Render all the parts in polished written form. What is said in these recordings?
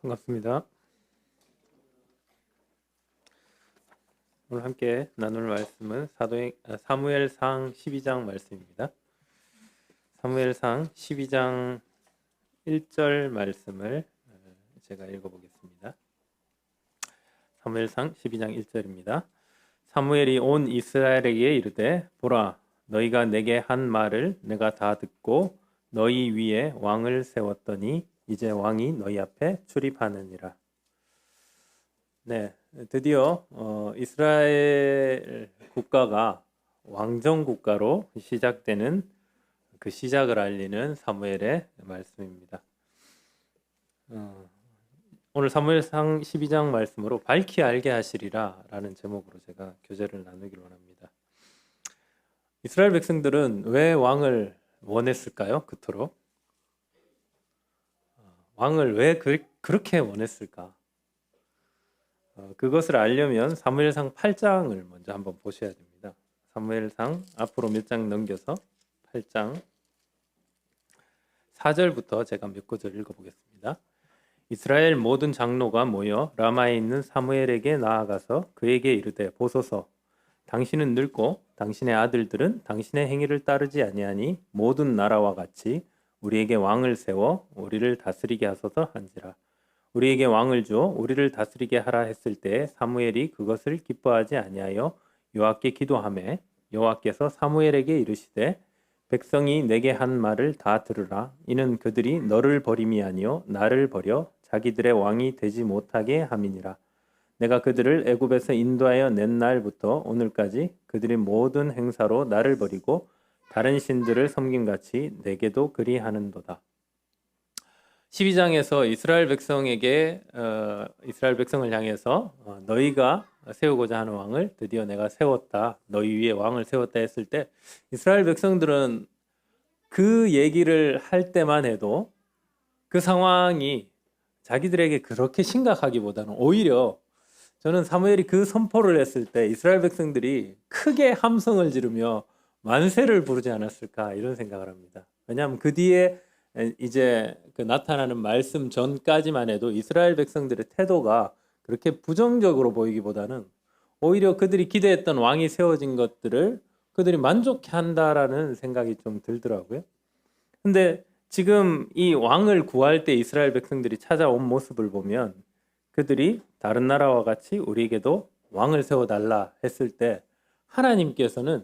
반갑습니다. 오늘 함께 나눌 말씀은 사무엘상 12장 말씀입니다. 사무엘상 12장 1절 말씀을 제가 읽어보겠습니다. 사무엘상 12장 1절입니다. 사무엘이 온 이스라엘에게 이르되 보라, 너희가 내게 한 말을 내가 다 듣고 너희 위에 왕을 세웠더니 이제 왕이 너희 앞에 출입하느니라. 네, 드디어 이스라엘 국가가 왕정 국가로 시작되는 그 시작을 알리는 사무엘의 말씀입니다. 오늘 사무엘상 12장 말씀으로 밝히 알게 하시리라 라는 제목으로 제가 교제를 나누기를 원합니다. 이스라엘 백성들은 왜 왕을 원했을까요? 그토록 왕을 왜 그렇게 원했을까? 그것을 알려면 사무엘상 8장을 먼저 한번 보셔야 됩니다. 사무엘상 앞으로 몇 장 넘겨서 8장 4절부터 제가 몇 구절 읽어보겠습니다. 이스라엘 모든 장로가 모여 라마에 있는 사무엘에게 나아가서 그에게 이르되 보소서, 당신은 늙고 당신의 아들들은 당신의 행위를 따르지 아니하니 모든 나라와 같이 우리에게 왕을 세워 우리를 다스리게 하소서 한지라. 우리에게 왕을 주어 우리를 다스리게 하라 했을 때 사무엘이 그것을 기뻐하지 아니하여 여호와께 기도하매 여호와께서 사무엘에게 이르시되 백성이 내게 한 말을 다 들으라. 이는 그들이 너를 버림이 아니요 나를 버려 자기들의 왕이 되지 못하게 함이니라. 내가 그들을 애굽에서 인도하여 낸 날부터 오늘까지 그들이 모든 행사로 나를 버리고 다른 신들을 섬김같이 내게도 그리하는도다. 12장에서 이스라엘 백성을 향해서 너희가 세우고자 하는 왕을 드디어 내가 세웠다, 너희 위에 왕을 세웠다 했을 때 이스라엘 백성들은 그 얘기를 할 때만 해도 그 상황이 자기들에게 그렇게 심각하기보다는 오히려 저는 사무엘이 그 선포를 했을 때 이스라엘 백성들이 크게 함성을 지르며 만세를 부르지 않았을까 이런 생각을 합니다. 왜냐하면 그 뒤에 이제 그 나타나는 말씀 전까지만 해도 이스라엘 백성들의 태도가 그렇게 부정적으로 보이기보다는 오히려 그들이 기대했던 왕이 세워진 것들을 그들이 만족해 한다라는 생각이 좀 들더라고요. 근데 지금 이 왕을 구할 때 이스라엘 백성들이 찾아온 모습을 보면 그들이 다른 나라와 같이 우리에게도 왕을 세워달라 했을 때 하나님께서는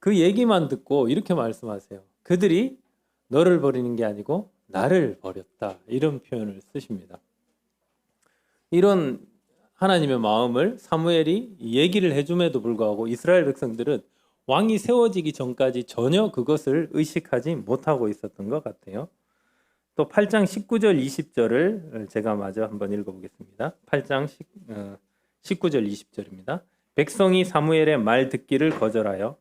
그 얘기만 듣고 이렇게 말씀하세요. 그들이 너를 버리는 게 아니고 나를 버렸다. 이런 표현을 쓰십니다. 이런 하나님의 마음을 사무엘이 얘기를 해줌에도 불구하고 이스라엘 백성들은 왕이 세워지기 전까지 전혀 그것을 의식하지 못하고 있었던 것 같아요. 또 8장 19절 20절을 제가 마저 한번 읽어보겠습니다. 8장 19절 20절입니다. 백성이 사무엘의 말 듣기를 거절하여,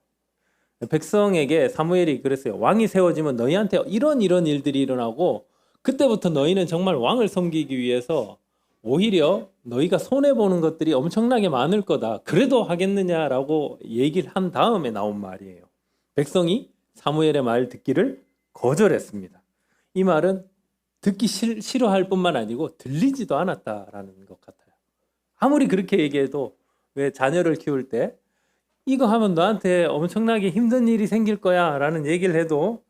백성에게 사무엘이 그랬어요. 왕이 세워지면 너희한테 이런 일들이 일어나고 그때부터 너희는 정말 왕을 섬기기 위해서 오히려 너희가 손해보는 것들이 엄청나게 많을 거다. 그래도 하겠느냐라고 얘기를 한 다음에 나온 말이에요. 백성이 사무엘의 말 듣기를 거절했습니다. 이 말은 듣기 싫어할 뿐만 아니고 들리지도 않았다라는 것 같아요. 아무리 그렇게 얘기해도 왜 자녀를 키울 때 이거 하면 너한테 엄청나게 힘든 일이 생길 거야 라는 얘기를 해도,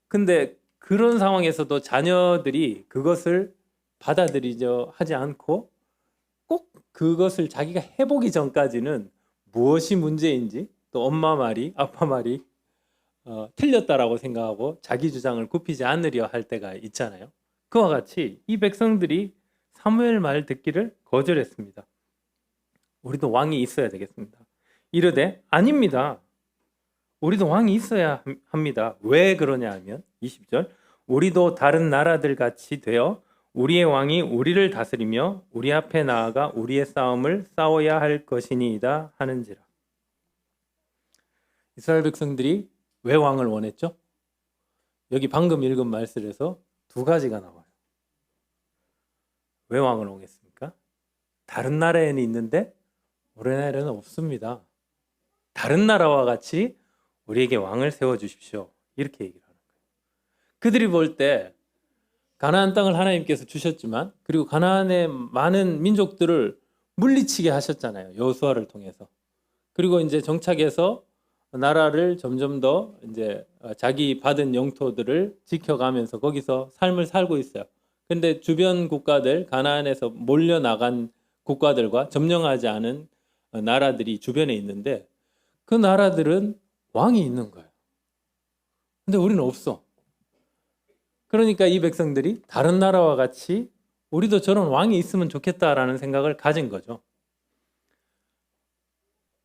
근데 그런 상황에서도 자녀들이 그것을 받아들이려 하지 않고 꼭 그것을 자기가 해보기 전까지는 무엇이 문제인지, 또 엄마 말이 아빠 말이 틀렸다라고 생각하고 자기 주장을 굽히지 않으려 할 때가 있잖아요. 그와 같이 이 백성들이 사무엘 말 듣기를 거절했습니다. 우리도 왕이 있어야 되겠습니다. 이르되 아닙니다. 우리도 왕이 있어야 합니다. 왜 그러냐 하면 20절, 우리도 다른 나라들 같이 되어 우리의 왕이 우리를 다스리며 우리 앞에 나아가 우리의 싸움을 싸워야 할 것이니이다 하는지라. 이스라엘 백성들이 왜 왕을 원했죠? 여기 방금 읽은 말씀에서 두 가지가 나와요. 왜 왕을 원했습니까? 다른 나라에는 있는데 우리나라에는 없습니다. 다른 나라와 같이 우리에게 왕을 세워주십시오. 이렇게 얘기를 하는 거예요. 그들이 볼 때 가나안 땅을 하나님께서 주셨지만, 그리고 가나안의 많은 민족들을 물리치게 하셨잖아요. 여호수아를 통해서. 그리고 이제 정착해서 나라를 점점 더 이제 자기 받은 영토들을 지켜가면서 거기서 삶을 살고 있어요. 근데 주변 국가들, 가나안에서 몰려나간 국가들과 점령하지 않은 나라들이 주변에 있는데, 그 나라들은 왕이 있는 거예요. 근데 우리는 없어. 그러니까 이 백성들이 다른 나라와 같이 우리도 저런 왕이 있으면 좋겠다라는 생각을 가진 거죠.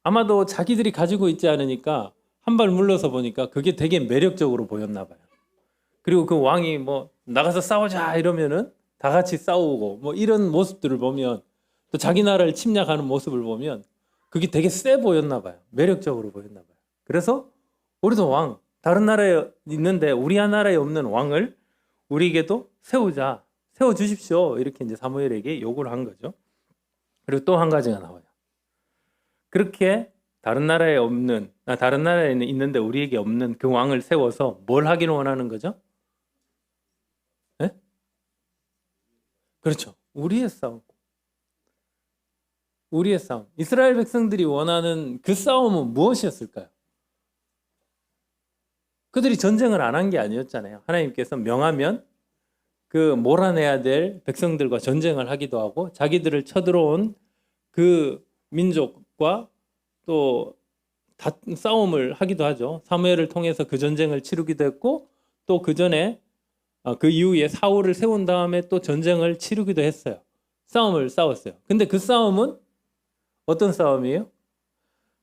아마도 자기들이 가지고 있지 않으니까 한 발 물러서 보니까 그게 되게 매력적으로 보였나 봐요. 그리고 그 왕이 뭐 나가서 싸우자 이러면은 다 같이 싸우고 뭐 이런 모습들을 보면, 또 자기 나라를 침략하는 모습을 보면 그게 되게 세 보였나 봐요. 매력적으로 보였나 봐요. 그래서 우리도 왕, 다른 나라에 있는데 우리 나라에 없는 왕을 우리에게도 세우자, 세워 주십시오. 이렇게 이제 사무엘에게 요구를 한 거죠. 그리고 또 한 가지가 나와요. 그렇게 다른 나라에 없는, 다른 나라에 있는데 우리에게 없는 그 왕을 세워서 뭘 하기를 원하는 거죠? 네? 그렇죠. 우리의 싸움. 우리의 싸움. 이스라엘 백성들이 원하는 그 싸움은 무엇이었을까요? 그들이 전쟁을 안 한 게 아니었잖아요. 하나님께서 명하면 그 몰아내야 될 백성들과 전쟁을 하기도 하고, 자기들을 쳐들어온 그 민족과 또 싸움을 하기도 하죠. 사무엘을 통해서 그 전쟁을 치르기도 했고, 또 그 전에 그 이후에 사울을 세운 다음에 또 전쟁을 치르기도 했어요. 싸움을 싸웠어요. 근데 그 싸움은 어떤 싸움이에요?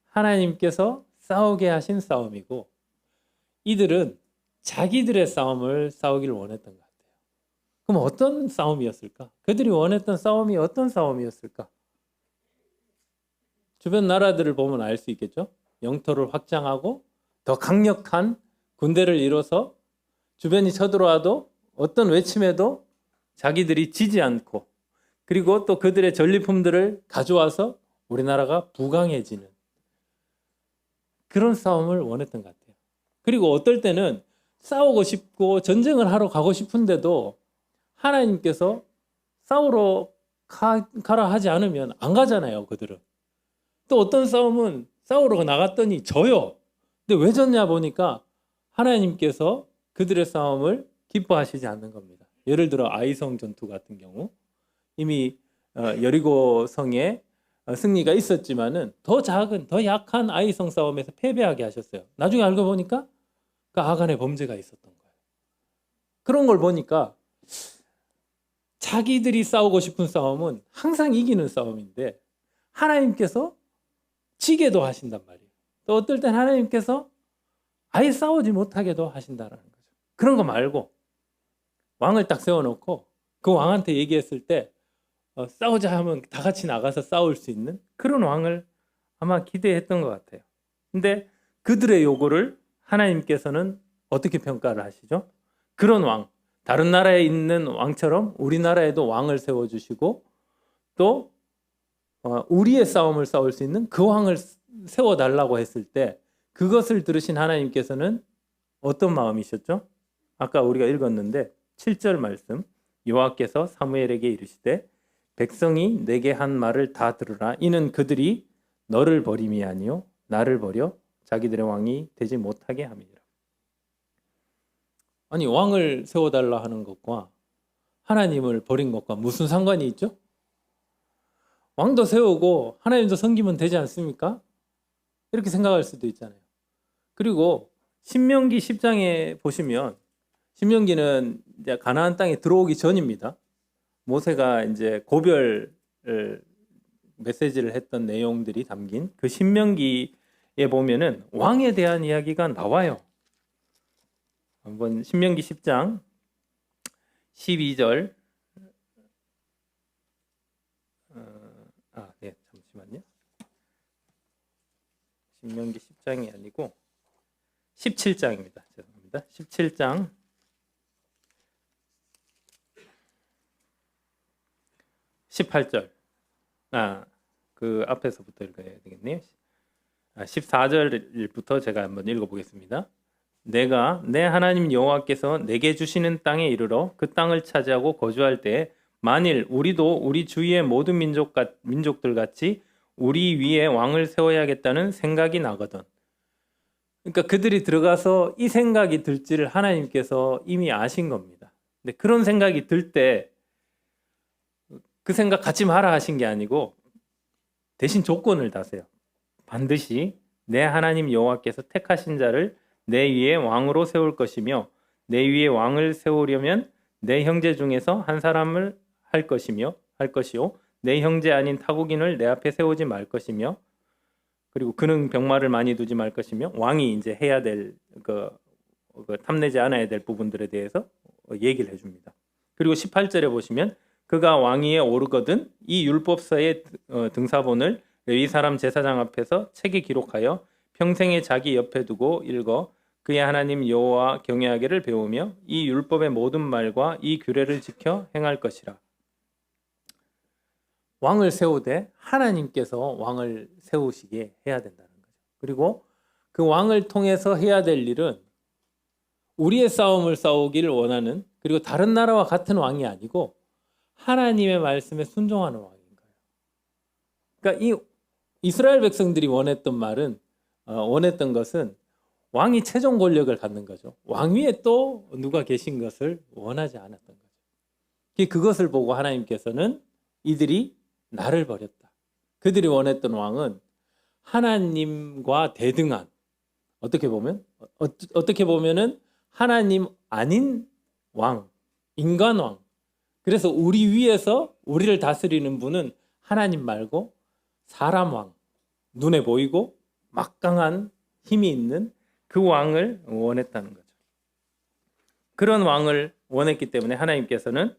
하나님께서 싸우게 하신 싸움이고, 이들은 자기들의 싸움을 싸우기를 원했던 것 같아요. 그럼 어떤 싸움이었을까? 그들이 원했던 싸움이 어떤 싸움이었을까? 주변 나라들을 보면 알 수 있겠죠? 영토를 확장하고 더 강력한 군대를 이뤄서 주변이 쳐들어와도 어떤 외침에도 자기들이 지지 않고, 그리고 또 그들의 전리품들을 가져와서 우리나라가 부강해지는 그런 싸움을 원했던 것 같아요. 그리고 어떨 때는 싸우고 싶고 전쟁을 하러 가고 싶은데도 하나님께서 싸우러 가라 하지 않으면 안 가잖아요, 그들은. 또 어떤 싸움은 싸우러 나갔더니 져요. 근데 왜 졌냐 보니까 하나님께서 그들의 싸움을 기뻐하시지 않는 겁니다. 예를 들어 아이성 전투 같은 경우, 이미 여리고 성에 승리가 있었지만은 더 작은, 더 약한 아이성 싸움에서 패배하게 하셨어요. 나중에 알고 보니까 그 아간의 범죄가 있었던 거예요. 그런 걸 보니까 자기들이 싸우고 싶은 싸움은 항상 이기는 싸움인데 하나님께서 지게도 하신단 말이에요. 또 어떨 땐 하나님께서 아예 싸우지 못하게도 하신다라는 거죠. 그런 거 말고 왕을 딱 세워놓고 그 왕한테 얘기했을 때 싸우자 하면 다 같이 나가서 싸울 수 있는 그런 왕을 아마 기대했던 것 같아요. 근데 그들의 요구를 하나님께서는 어떻게 평가를 하시죠? 그런 왕, 다른 나라에 있는 왕처럼 우리나라에도 왕을 세워주시고, 또 우리의 싸움을 싸울 수 있는 그 왕을 세워달라고 했을 때 그것을 들으신 하나님께서는 어떤 마음이셨죠? 아까 우리가 읽었는데 7절 말씀, 여호와께서 사무엘에게 이르시되 백성이 내게 한 말을 다 들으라. 이는 그들이 너를 버림이 아니요 나를 버려 자기들의 왕이 되지 못하게 함이니라. 아니, 왕을 세워달라 하는 것과 하나님을 버린 것과 무슨 상관이 있죠? 왕도 세우고 하나님도 섬기면 되지 않습니까? 이렇게 생각할 수도 있잖아요. 그리고 신명기 10장에 보시면, 신명기는 이제 가나안 땅에 들어오기 전입니다. 모세가 이제 고별 메시지를 했던 내용들이 담긴 그 신명기에 보면은 왕에 대한 이야기가 나와요. 한번 신명기 10장 12절. 네, 잠시만요. 신명기 10장이 아니고 17장입니다. 죄송합니다. 17장 18절. 그 앞에서부터 읽어야 되겠네요. 14절부터 제가 한번 읽어보겠습니다. 내가 내 하나님 여호와께서 내게 주시는 땅에 이르러 그 땅을 차지하고 거주할 때 만일 우리도 우리 주위의 모든 민족들 같이 우리 위에 왕을 세워야겠다는 생각이 나거든. 그러니까 그들이 들어가서 이 생각이 들지를 하나님께서 이미 아신 겁니다. 근데 그런 생각이 들 때 그 생각 갖지 마라 하신 게 아니고 대신 조건을 다세요. 반드시 내 하나님 여호와께서 택하신 자를 내 위에 왕으로 세울 것이며 내 위에 왕을 세우려면 내 형제 중에서 한 사람을 할 것이요 내 형제 아닌 타국인을 내 앞에 세우지 말 것이며 그리고 그는 병마를 많이 두지 말 것이며 왕이 이제 해야 될 탐내지 않아야 될 부분들에 대해서 얘기를 해줍니다. 그리고 18절에 보시면 그가 왕위에 오르거든 이 율법서의 등사본을 레위 사람 제사장 앞에서 책에 기록하여 평생에 자기 옆에 두고 읽어 그의 하나님 여호와 경외하기를 배우며 이 율법의 모든 말과 이 규례를 지켜 행할 것이라. 왕을 세우되 하나님께서 왕을 세우시게 해야 된다는 거죠. 그리고 그 왕을 통해서 해야 될 일은 우리의 싸움을 싸우기를 원하는 그리고 다른 나라와 같은 왕이 아니고 하나님의 말씀에 순종하는 왕인 거예요. 그러니까 이 이스라엘 백성들이 원했던 것은 왕이 최종 권력을 갖는 거죠. 왕 위에 또 누가 계신 것을 원하지 않았던 거죠. 그것을 보고 하나님께서는 이들이 나를 버렸다. 그들이 원했던 왕은 하나님과 대등한 어떻게 보면은 하나님 아닌 왕, 인간 왕. 그래서 우리 위에서 우리를 다스리는 분은 하나님 말고 사람 왕, 눈에 보이고 막강한 힘이 있는 그 왕을 원했다는 거죠. 그런 왕을 원했기 때문에 하나님께서는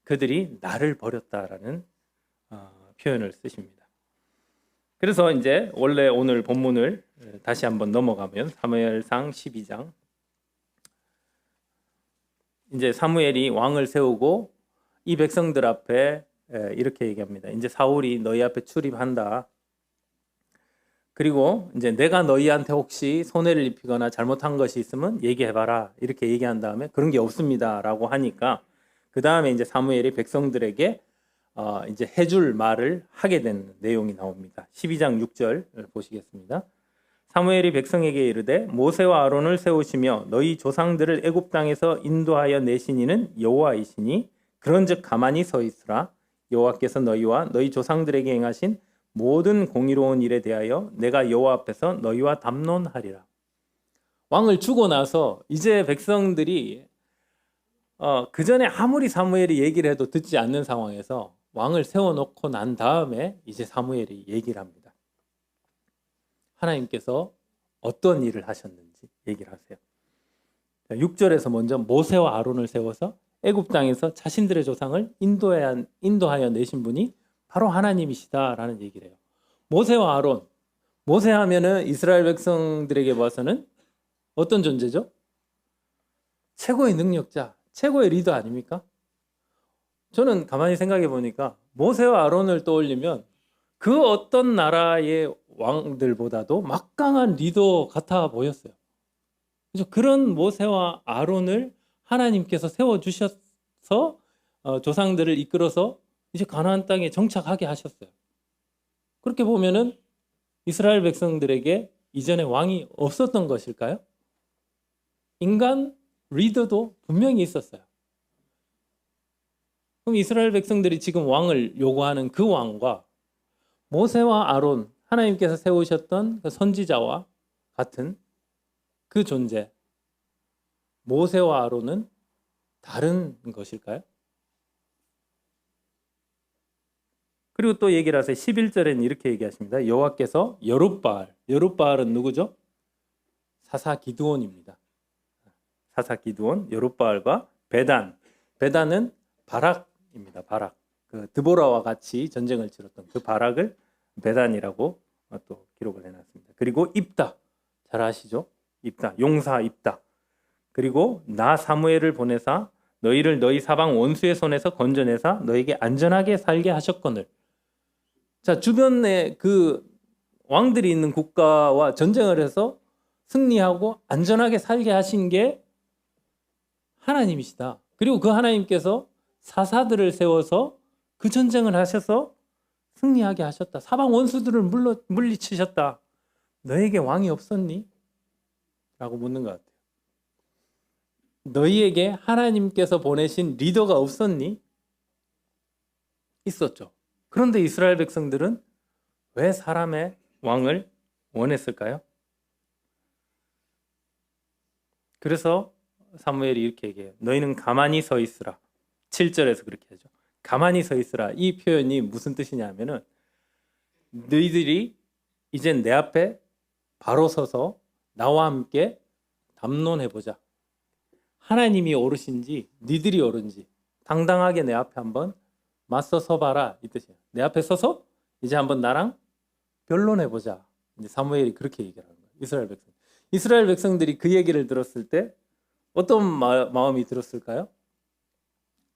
그들이 나를 버렸다라는 표현을 쓰십니다. 그래서 이제 원래 오늘 본문을 다시 한번 넘어가면 사무엘상 12장 이제 사무엘이 왕을 세우고 이 백성들 앞에 이렇게 얘기합니다. 이제 사울이 너희 앞에 출입한다. 그리고 이제 내가 너희한테 혹시 손해를 입히거나 잘못한 것이 있으면 얘기해봐라. 이렇게 얘기한 다음에 그런 게 없습니다라고 하니까 그 다음에 이제 사무엘이 백성들에게 이제 해줄 말을 하게 된 내용이 나옵니다. 12장 6절 보시겠습니다. 사무엘이 백성에게 이르되 모세와 아론을 세우시며 너희 조상들을 애굽 땅에서 인도하여 내신 이는 여호와이시니 그런즉 가만히 서 있으라. 여호와께서 너희와 너희 조상들에게 행하신 모든 공의로운 일에 대하여 내가 여호와 앞에서 너희와 담론하리라. 왕을 주고 나서 이제 백성들이 그 전에 아무리 사무엘이 얘기를 해도 듣지 않는 상황에서 왕을 세워놓고 난 다음에 이제 사무엘이 얘기를 합니다. 하나님께서 어떤 일을 하셨는지 얘기를 하세요. 6절에서 먼저 모세와 아론을 세워서 애굽 땅에서 자신들의 조상을 인도하여 내신 분이 바로 하나님이시다라는 얘기를 해요. 모세와 아론, 모세 하면은 이스라엘 백성들에게 봐서는 어떤 존재죠? 최고의 능력자, 최고의 리더 아닙니까? 저는 가만히 생각해 보니까 모세와 아론을 떠올리면 그 어떤 나라의 왕들보다도 막강한 리더 같아 보였어요. 그래서 그런 모세와 아론을 하나님께서 세워주셔서 조상들을 이끌어서 이제 가나안 땅에 정착하게 하셨어요. 그렇게 보면은 이스라엘 백성들에게 이전에 왕이 없었던 것일까요? 인간 리더도 분명히 있었어요. 그럼 이스라엘 백성들이 지금 왕을 요구하는 그 왕과 모세와 아론, 하나님께서 세우셨던 그 선지자와 같은 그 존재, 모세와 아론은 다른 것일까요? 그리고 또 얘기를 하세요. 11절에는 이렇게 얘기하십니다. 여호와께서 여룻바알은 누구죠? 사사 기드온입니다. 사사 기드온, 여룻바알과 베단은 바락입니다. 바락. 그 드보라와 같이 전쟁을 치렀던 그 바락을 베단이라고 또 기록을 해놨습니다. 그리고 입다, 잘 아시죠? 입다, 용사 입다. 그리고 나 사무엘을 보내사 너희를 너희 사방 원수의 손에서 건져내사 너에게 안전하게 살게 하셨거늘. 자, 주변에 그 왕들이 있는 국가와 전쟁을 해서 승리하고 안전하게 살게 하신 게 하나님이시다. 그리고 그 하나님께서 사사들을 세워서 그 전쟁을 하셔서 승리하게 하셨다. 사방 원수들을 물리치셨다. 너에게 왕이 없었니? 라고 묻는 것 같아요. 너희에게 하나님께서 보내신 리더가 없었니? 있었죠. 그런데 이스라엘 백성들은 왜 사람의 왕을 원했을까요? 그래서 사무엘이 이렇게 얘기해요. 너희는 가만히 서 있으라. 7절에서 그렇게 하죠. 가만히 서 있으라. 이 표현이 무슨 뜻이냐면은 너희들이 이제 내 앞에 바로 서서 나와 함께 담론해보자. 하나님이 옳으신지 니들이 옳은지 당당하게 내 앞에 한번 맞서 서봐라 이 뜻이에요. 내 앞에 서서 이제 한번 나랑 변론해보자. 이제 사무엘이 그렇게 얘기를 하는 거예요. 이스라엘 백성들이 그 얘기를 들었을 때 어떤 마음이 들었을까요?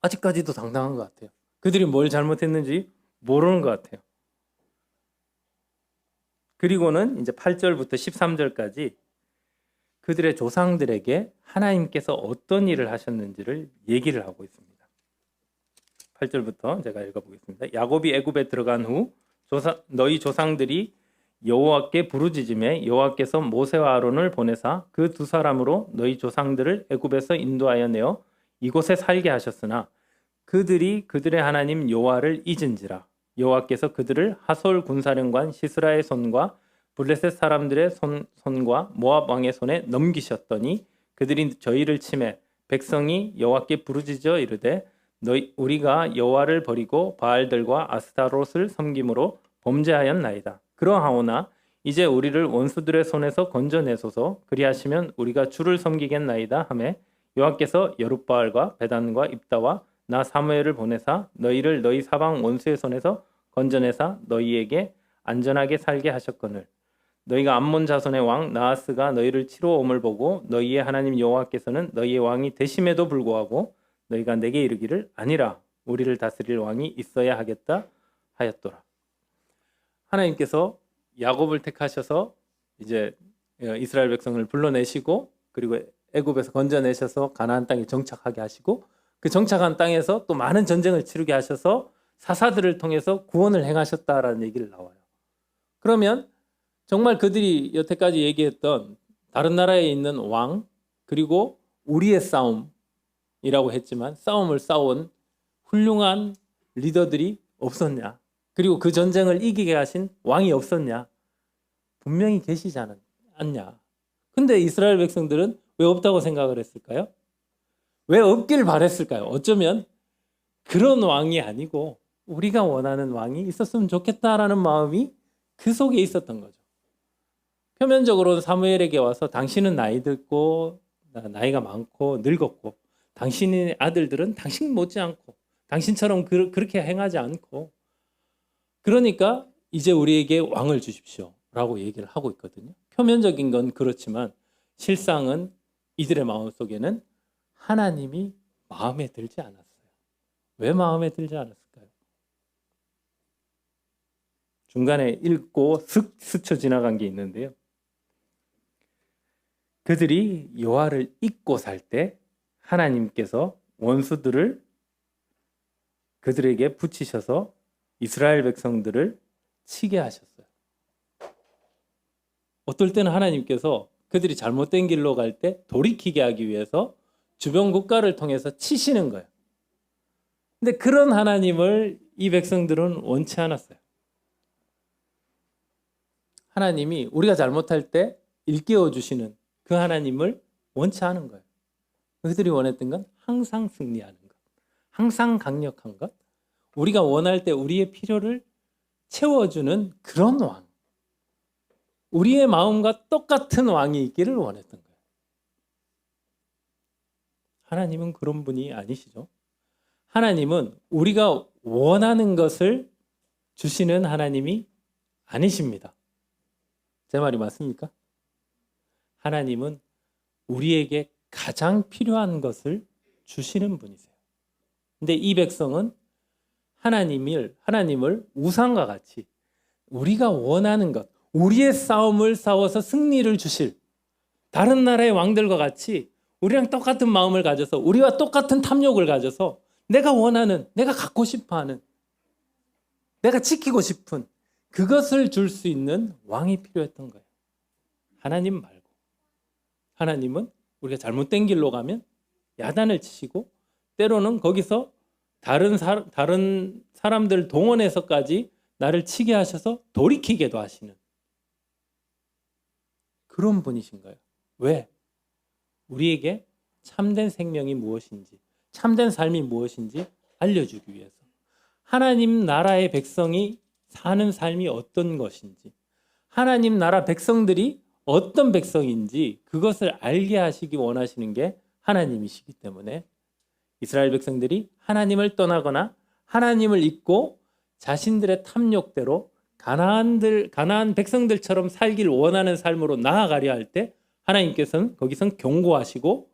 아직까지도 당당한 것 같아요. 그들이 뭘 잘못했는지 모르는 것 같아요. 그리고는 이제 8절부터 13절까지 그들의 조상들에게 하나님께서 어떤 일을 하셨는지를 얘기를 하고 있습니다. 8절부터 제가 읽어보겠습니다. 야곱이 애굽에 들어간 후 너희 조상들이 여호와께 부르짖음에 여호와께서 모세와 아론을 보내사 그 두 사람으로 너희 조상들을 애굽에서 인도하여 내어 이곳에 살게 하셨으나 그들이 그들의 하나님 여호와를 잊은지라 여호와께서 그들을 하솔 군사령관 시스라의 손과 블레셋 사람들의 손과 모압 왕의 손에 넘기셨더니 그들이 저희를 치매 백성이 여호와께 부르짖어 이르되 우리가 여호와를 버리고 바알들과 아스타롯을 섬김으로 범죄하였나이다. 그러하오나 이제 우리를 원수들의 손에서 건져내소서 그리하시면 우리가 주를 섬기겠나이다 하매 여호와께서 여룻바알과 베단과 입다와 나 사무엘을 보내사 너희를 너희 사방 원수의 손에서 건져내사 너희에게 안전하게 살게 하셨거늘 너희가 암몬 자손의 왕 나하스가 너희를 치러 옴을 보고 너희의 하나님 여호와께서는 너희의 왕이 되심에도 불구하고 너희가 내게 이르기를 아니라 우리를 다스릴 왕이 있어야 하겠다 하였더라. 하나님께서 야곱을 택하셔서 이제 이스라엘 백성을 불러내시고 그리고 애굽에서 건져내셔서 가나안 땅에 정착하게 하시고 그 정착한 땅에서 또 많은 전쟁을 치르게 하셔서 사사들을 통해서 구원을 행하셨다라는 얘기를 나와요. 그러면 정말 그들이 여태까지 얘기했던 다른 나라에 있는 왕 그리고 우리의 싸움이라고 했지만 싸움을 싸운 훌륭한 리더들이 없었냐? 그리고 그 전쟁을 이기게 하신 왕이 없었냐? 분명히 계시지 않냐? 근데 이스라엘 백성들은 왜 없다고 생각을 했을까요? 왜 없길 바랬을까요? 어쩌면 그런 왕이 아니고 우리가 원하는 왕이 있었으면 좋겠다라는 마음이 그 속에 있었던 거죠. 표면적으로는 사무엘에게 와서 당신은 나이 들고 나이가 많고 늙었고 당신의 아들들은 당신 못지않고 당신처럼 그렇게 행하지 않고 그러니까 이제 우리에게 왕을 주십시오 라고 얘기를 하고 있거든요. 표면적인 건 그렇지만 실상은 이들의 마음속에는 하나님이 마음에 들지 않았어요. 왜 마음에 들지 않았을까요? 중간에 읽고 슥 스쳐 지나간 게 있는데요. 그들이 여호와를 잊고 살 때 하나님께서 원수들을 그들에게 붙이셔서 이스라엘 백성들을 치게 하셨어요. 어떨 때는 하나님께서 그들이 잘못된 길로 갈 때 돌이키게 하기 위해서 주변 국가를 통해서 치시는 거예요. 근데 그런 하나님을 이 백성들은 원치 않았어요. 하나님이 우리가 잘못할 때 일깨워 주시는 그 하나님을 원치 않은 거예요. 그들이 원했던 건 항상 승리하는 것, 항상 강력한 것, 우리가 원할 때 우리의 필요를 채워주는 그런 왕, 우리의 마음과 똑같은 왕이 있기를 원했던 거예요. 하나님은 그런 분이 아니시죠. 하나님은 우리가 원하는 것을 주시는 하나님이 아니십니다. 제 말이 맞습니까? 하나님은 우리에게 가장 필요한 것을 주시는 분이세요. 근데 이 백성은 하나님을 우상과 같이 우리가 원하는 것, 우리의 싸움을 싸워서 승리를 주실 다른 나라의 왕들과 같이 우리랑 똑같은 마음을 가져서 우리와 똑같은 탐욕을 가져서 내가 원하는, 내가 갖고 싶어하는, 내가 지키고 싶은 그것을 줄 수 있는 왕이 필요했던 거예요. 하나님 말고. 하나님은 우리가 잘못된 길로 가면 야단을 치시고 때로는 거기서 다른 사람들 동원해서까지 나를 치게 하셔서 돌이키게도 하시는 그런 분이신 거예요. 왜? 우리에게 참된 생명이 무엇인지, 참된 삶이 무엇인지 알려주기 위해서. 하나님 나라의 백성이 사는 삶이 어떤 것인지, 하나님 나라 백성들이 어떤 백성인지 그것을 알게 하시기 원하시는 게 하나님이시기 때문에 이스라엘 백성들이 하나님을 떠나거나 하나님을 잊고 자신들의 탐욕대로 가나안 백성들처럼 살길 원하는 삶으로 나아가려 할 때 하나님께서는 거기선 경고하시고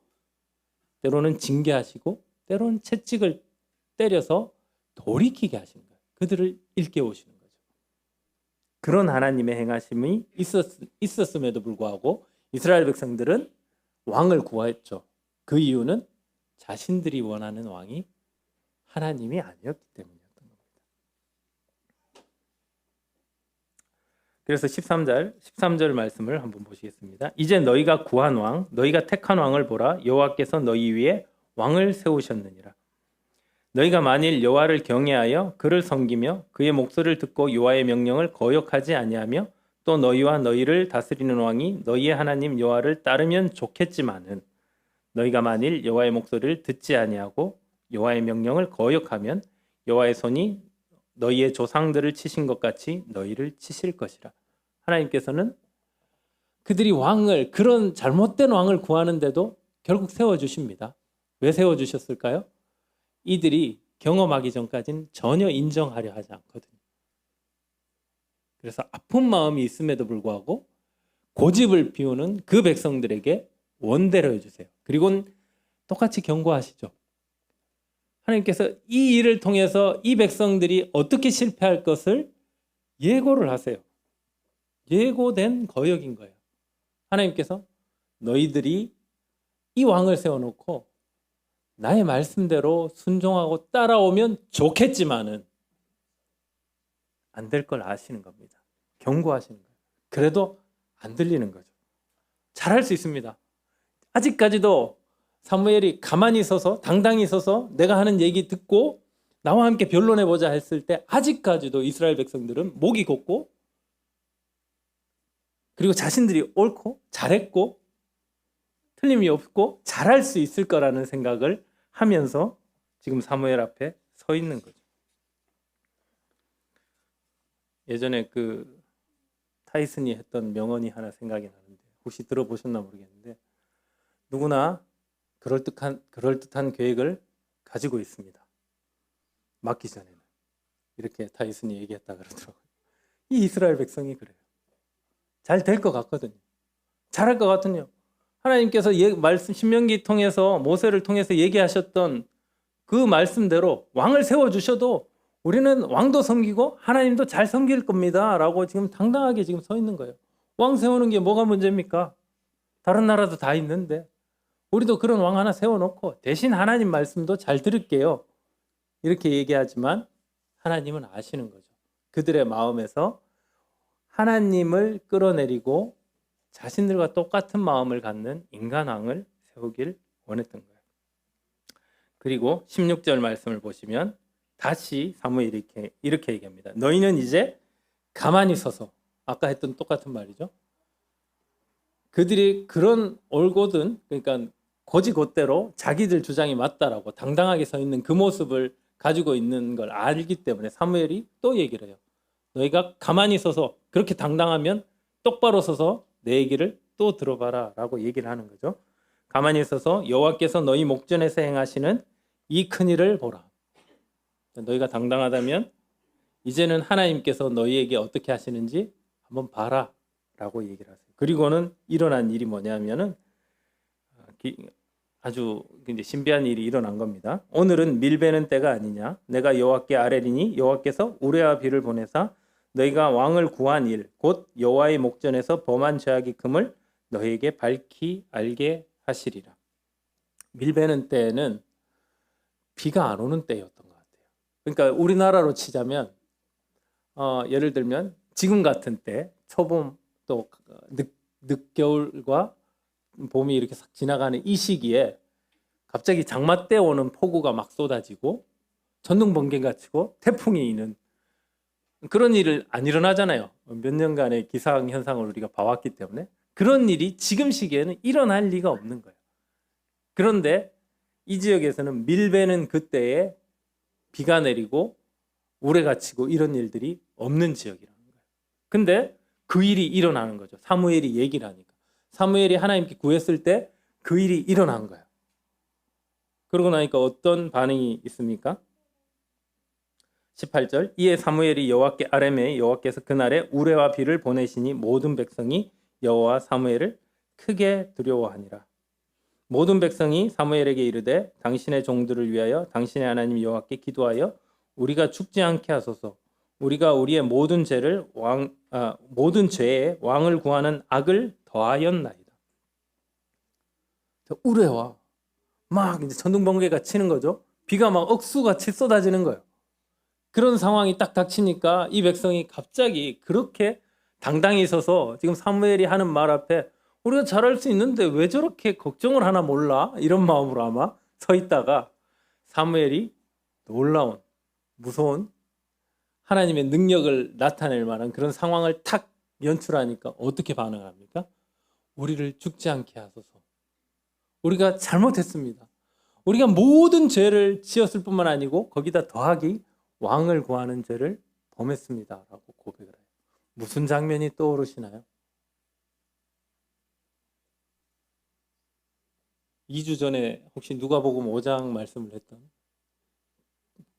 때로는 징계하시고 때로는 채찍을 때려서 돌이키게 하시는 거예요. 그들을 일깨우시는 거죠. 그런 하나님의 행하심이 있었음에도 불구하고 이스라엘 백성들은 왕을 구했죠. 그 이유는 자신들이 원하는 왕이 하나님이 아니었기 때문이었던 겁니다. 그래서 13절 말씀을 한번 보시겠습니다. 이제 너희가 구한 왕, 너희가 택한 왕을 보라. 여호와께서 너희 위에 왕을 세우셨느니라. 너희가 만일 여호와를 경외하여 그를 섬기며 그의 목소리를 듣고 여호와의 명령을 거역하지 아니하며 또 너희와 너희를 다스리는 왕이 너희의 하나님 여호와를 따르면 좋겠지만은 너희가 만일 여호와의 목소리를 듣지 아니하고 여호와의 명령을 거역하면 여호와의 손이 너희의 조상들을 치신 것 같이 너희를 치실 것이라. 하나님께서는 그들이 왕을, 그런 잘못된 왕을 구하는데도 결국 세워주십니다. 왜 세워주셨을까요? 이들이 경험하기 전까지는 전혀 인정하려 하지 않거든요. 그래서 아픈 마음이 있음에도 불구하고 고집을 피우는 그 백성들에게 원대로 해주세요. 그리고 똑같이 경고하시죠. 하나님께서 이 일을 통해서 이 백성들이 어떻게 실패할 것을 예고를 하세요. 예고된 거역인 거예요. 하나님께서 너희들이 이 왕을 세워놓고 나의 말씀대로 순종하고 따라오면 좋겠지만은 안 될 걸 아시는 겁니다. 경고하시는 거예요. 그래도 안 들리는 거죠. 잘할 수 있습니다. 아직까지도 사무엘이 가만히 서서 당당히 서서 내가 하는 얘기 듣고 나와 함께 변론해보자 했을 때 아직까지도 이스라엘 백성들은 목이 곧고 그리고 자신들이 옳고 잘했고 틀림이 없고 잘할 수 있을 거라는 생각을 하면서 지금 사무엘 앞에 서 있는 거죠. 예전에 그 타이슨이 했던 명언이 하나 생각이 나는데 혹시 들어보셨나 모르겠는데 누구나 그럴듯한 계획을 가지고 있습니다. 맞기 전에는. 이렇게 타이슨이 얘기했다 그러더라고요. 이 이스라엘 백성이 그래요. 잘 될 것 같거든요. 잘할 것 같은요. 하나님께서 말씀 신명기 통해서 모세를 통해서 얘기하셨던 그 말씀대로 왕을 세워주셔도 우리는 왕도 섬기고 하나님도 잘 섬길 겁니다 라고 지금 당당하게 지금 서 있는 거예요. 왕 세우는 게 뭐가 문제입니까? 다른 나라도 다 있는데 우리도 그런 왕 하나 세워놓고 대신 하나님 말씀도 잘 들을게요. 이렇게 얘기하지만 하나님은 아시는 거죠. 그들의 마음에서 하나님을 끌어내리고 자신들과 똑같은 마음을 갖는 인간왕을 세우길 원했던 거예요. 그리고 16절 말씀을 보시면 다시 사무엘이 이렇게 얘기합니다. 너희는 이제 가만히 서서, 아까 했던 똑같은 말이죠. 그들이 그런 올곧은, 그러니까 곧이곧대로 자기들 주장이 맞다라고 당당하게 서 있는 그 모습을 가지고 있는 걸 알기 때문에 사무엘이 또 얘기를 해요. 너희가 가만히 서서 그렇게 당당하면 똑바로 서서 내 얘기를 또 들어봐라 라고 얘기를 하는 거죠. 가만히 서서 여호와께서 너희 목전에서 행하시는 이 큰일을 보라. 너희가 당당하다면 이제는 하나님께서 너희에게 어떻게 하시는지 한번 봐라 라고 얘기를 하세요. 그리고는 일어난 일이 뭐냐면은 아주 신비한 일이 일어난 겁니다. 오늘은 밀베는 때가 아니냐. 내가 여호와께 아뢰리니 여호와께서 우레와 비를 보내사 너희가 왕을 구한 일 곧 여호와의 목전에서 범한 죄악이 금을 너희에게 밝히 알게 하시리라. 밀베는 때는 비가 안 오는 때였던 것 같아요. 그러니까 우리나라로 치자면 예를 들면 지금 같은 때 초봄 또 늦겨울과 봄이 이렇게 싹 지나가는 이 시기에 갑자기 장마 때 오는 폭우가 막 쏟아지고 전동 번개가 치고 태풍이 있는 그런 일을 안 일어나잖아요. 몇 년간의 기상 현상을 우리가 봐왔기 때문에 그런 일이 지금 시기에는 일어날 리가 없는 거예요. 그런데 이 지역에서는 밀베는 그때에 비가 내리고 우레가 치고 이런 일들이 없는 지역이라는 거예요. 근데 그 일이 일어나는 거죠. 사무엘이 얘기를 하니까. 사무엘이 하나님께 구했을 때 그 일이 일어난 거예요. 그러고 나니까 어떤 반응이 있습니까? 18절 이에 사무엘이 여호와께 아뢰매 여호와께서 그날에 우레와 비를 보내시니 모든 백성이 여호와 사무엘을 크게 두려워하니라. 모든 백성이 사무엘에게 이르되 당신의 종들을 위하여 당신의 하나님 여호와께 기도하여 우리가 죽지 않게 하소서. 우리가 우리의 모든 죄에 왕을 구하는 악을 더하였나이다. 우레와 막 이제 천둥번개가 치는 거죠. 비가 막 억수같이 쏟아지는 거예요. 그런 상황이 딱 닥치니까 이 백성이 갑자기 그렇게 당당히 서서 지금 사무엘이 하는 말 앞에 우리가 잘할 수 있는데 왜 저렇게 걱정을 하나 몰라? 이런 마음으로 아마 서 있다가 사무엘이 놀라운 무서운 하나님의 능력을 나타낼 만한 그런 상황을 탁 연출하니까 어떻게 반응을 합니까? 우리를 죽지 않게 하소서. 우리가 잘못했습니다. 우리가 모든 죄를 지었을 뿐만 아니고 거기다 더하기 왕을 구하는 죄를 범했습니다. 라고 고백을 해요. 무슨 장면이 떠오르시나요? 2주 전에 혹시 누가복음 5장 말씀을 했던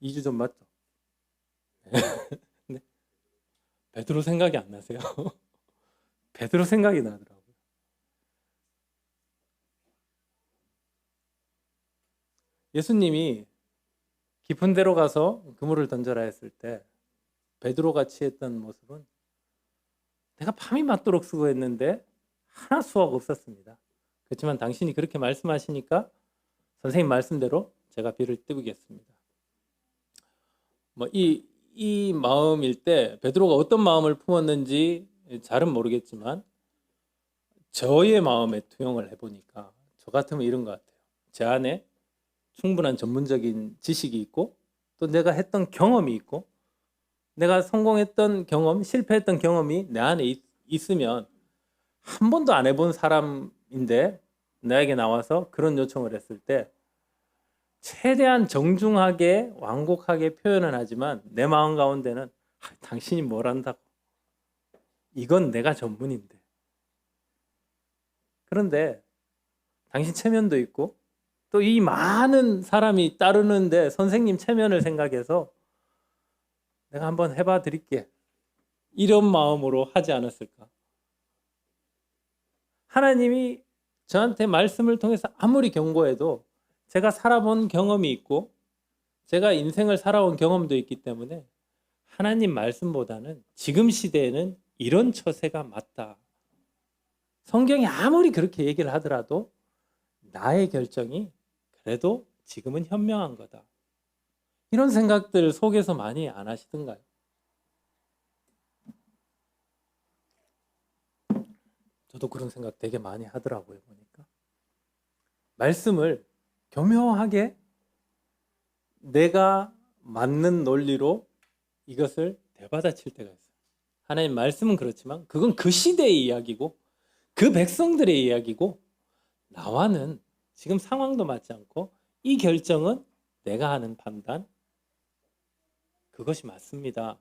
2주 전 맞죠? 네. 베드로 생각이 안 나세요? 베드로 생각이 나더라고요. 예수님이 깊은 데로 가서 그물을 던져라 했을 때 베드로가 취했던 모습은 내가 밤이 맞도록 수고했는데 하나 수확 없었습니다. 그렇지만 당신이 그렇게 말씀하시니까 선생님 말씀대로 제가 비를 띄우겠습니다. 이 마음일 때 베드로가 어떤 마음을 품었는지 잘은 모르겠지만 저의 마음에 투영을 해보니까 저 같으면 이런 것 같아요. 제 안에 충분한 전문적인 지식이 있고 또 내가 했던 경험이 있고 내가 성공했던 경험, 실패했던 경험이 내 안에 있으면 한 번도 안 해본 사람인데 나에게 나와서 그런 요청을 했을 때 최대한 정중하게 완곡하게 표현은 하지만 내 마음 가운데는 당신이 뭘 안다고 이건 내가 전문인데 그런데 당신 체면도 있고 또 이 많은 사람이 따르는데 선생님 체면을 생각해서 내가 한번 해봐 드릴게 이런 마음으로 하지 않았을까? 하나님이 저한테 말씀을 통해서 아무리 경고해도 제가 살아본 경험이 있고 제가 인생을 살아온 경험도 있기 때문에 하나님 말씀보다는 지금 시대에는 이런 처세가 맞다. 성경이 아무리 그렇게 얘기를 하더라도 나의 결정이 그래도 지금은 현명한 거다. 이런 생각들 속에서 많이 안 하시던가요? 저도 그런 생각 되게 많이 하더라고요. 보니까 말씀을 교묘하게 내가 맞는 논리로 이것을 대받아칠 때가 있어요. 하나님 말씀은 그렇지만 그건 그 시대의 이야기고 그 백성들의 이야기고 나와는 지금 상황도 맞지 않고 이 결정은 내가 하는 판단 그것이 맞습니다.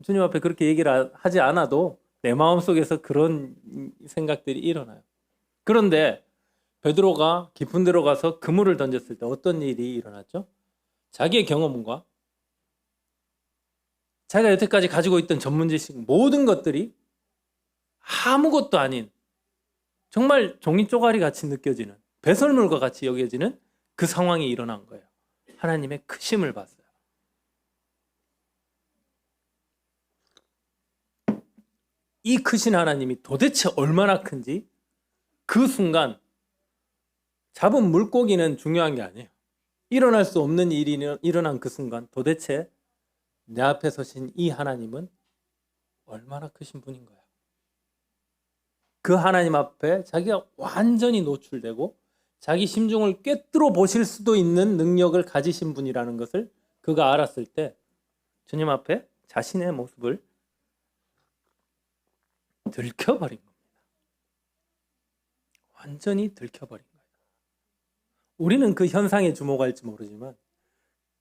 주님 앞에 그렇게 얘기를 하지 않아도 내 마음속에서 그런 생각들이 일어나요. 그런데 베드로가 깊은 데로 가서 그물을 던졌을 때 어떤 일이 일어났죠? 자기의 경험과 자기가 여태까지 가지고 있던 전문 지식 모든 것들이 아무것도 아닌 정말 종이 쪼가리 같이 느껴지는 배설물과 같이 여겨지는 그 상황이 일어난 거예요. 하나님의 크심을 봤어요. 이 크신 하나님이 도대체 얼마나 큰지 그 순간 잡은 물고기는 중요한 게 아니에요. 일어날 수 없는 일이 일어난 그 순간 도대체 내 앞에 서신 이 하나님은 얼마나 크신 분인 거야. 그 하나님 앞에 자기가 완전히 노출되고 자기 심중을 꿰뚫어 보실 수도 있는 능력을 가지신 분이라는 것을 그가 알았을 때 주님 앞에 자신의 모습을 들켜버린 겁니다. 완전히 들켜버린 거예요. 우리는 그 현상에 주목할지 모르지만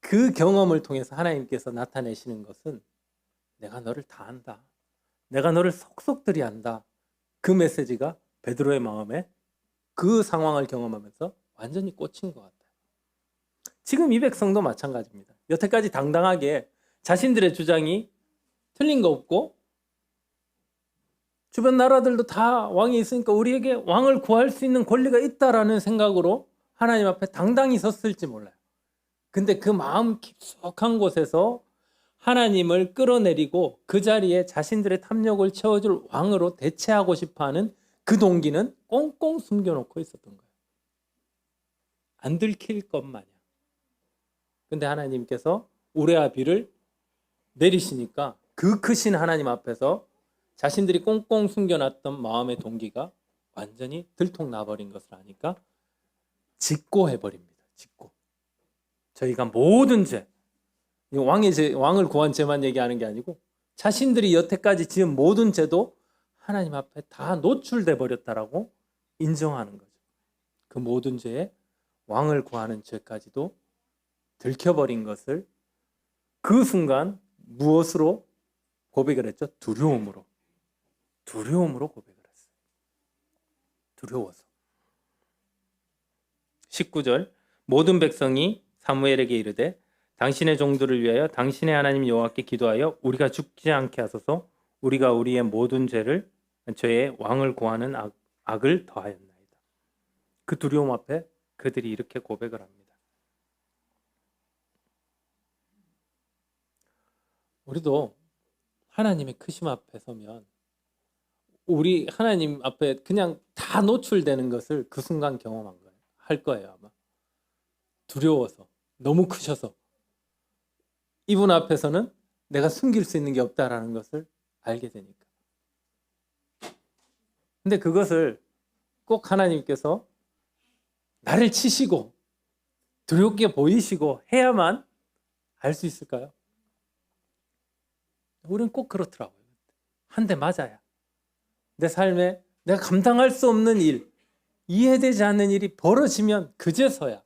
그 경험을 통해서 하나님께서 나타내시는 것은 내가 너를 다 안다. 내가 너를 속속들이 안다. 그 메시지가 베드로의 마음에 그 상황을 경험하면서 완전히 꽂힌 것 같아요. 지금 이 백성도 마찬가지입니다. 여태까지 당당하게 자신들의 주장이 틀린 거 없고 주변 나라들도 다 왕이 있으니까 우리에게 왕을 구할 수 있는 권리가 있다라는 생각으로 하나님 앞에 당당히 섰을지 몰라요. 근데 그 마음 깊숙한 곳에서 하나님을 끌어내리고 그 자리에 자신들의 탐욕을 채워줄 왕으로 대체하고 싶어하는 그 동기는 꽁꽁 숨겨놓고 있었던 거예요. 안 들킬 것 마냥. 근데 하나님께서 우레와 비를 내리시니까 그 크신 하나님 앞에서 자신들이 꽁꽁 숨겨놨던 마음의 동기가 완전히 들통나버린 것을 아니까 직고해버립니다. 직고. 저희가 모든 죄, 왕을 구한 죄만 얘기하는 게 아니고 자신들이 여태까지 지은 모든 죄도 하나님 앞에 다 노출돼 버렸다라고 인정하는 거죠. 그 모든 죄에 왕을 구하는 죄까지도 들켜버린 것을 그 순간 무엇으로 고백을 했죠? 두려움으로 고백을 했어요. 두려워서. 19절 모든 백성이 사무엘에게 이르되 당신의 종들을 위하여 당신의 하나님 여호와께 기도하여 우리가 죽지 않게 하소서. 우리가 우리의 모든 죄에 왕을 구하는 악을 더하였나이다. 그 두려움 앞에 그들이 이렇게 고백을 합니다. 우리도 하나님의 크심 앞에 서면 우리 하나님 앞에 그냥 다 노출되는 것을 그 순간 경험한 거예요. 할 거예요 아마. 두려워서, 너무 크셔서 이분 앞에서는 내가 숨길 수 있는 게 없다라는 것을 알게 되니까. 근데 그것을 꼭 하나님께서 나를 치시고 두렵게 보이시고 해야만 알 수 있을까요? 우리는 꼭 그렇더라고요. 한 대 맞아야. 내 삶에 내가 감당할 수 없는 일, 이해되지 않는 일이 벌어지면 그제서야.